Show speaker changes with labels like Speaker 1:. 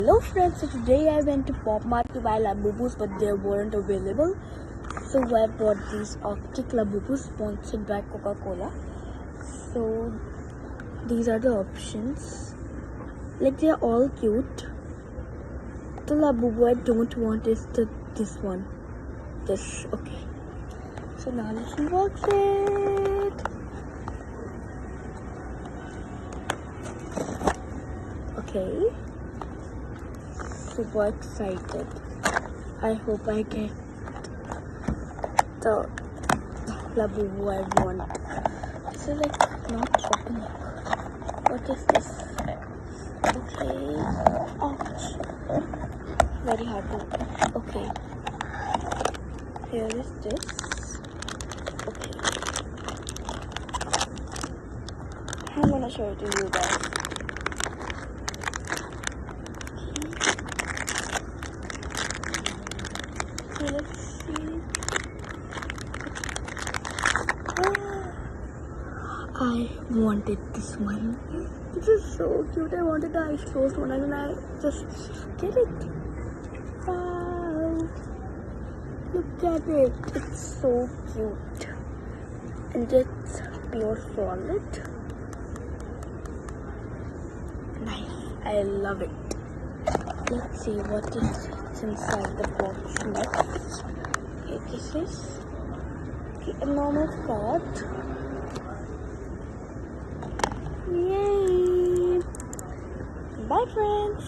Speaker 1: Hello friends, so today I went to Pop Mart to buy Labubus but they weren't available. So I bought these Arctic Labubus sponsored by Coca-Cola. So these are the options. Like they are all cute. The Labubu I don't want is this one. This, okay. So now let's unbox it. Okay. Super excited. I hope I get the Labubu I want. This is like not opening. What is this? Okay. Ouch. Very hard to open. Okay. Here is this. Okay. I'm gonna show it to you guys. Okay, let's see. I wanted this one. This is so cute. I wanted the ice closed one and I just get it. Wow. Look at it. It's so cute. And it's pure solid. Nice. I love it. Let's see what is inside the box next. Okay, this is a normal card. Yay! Bye friends!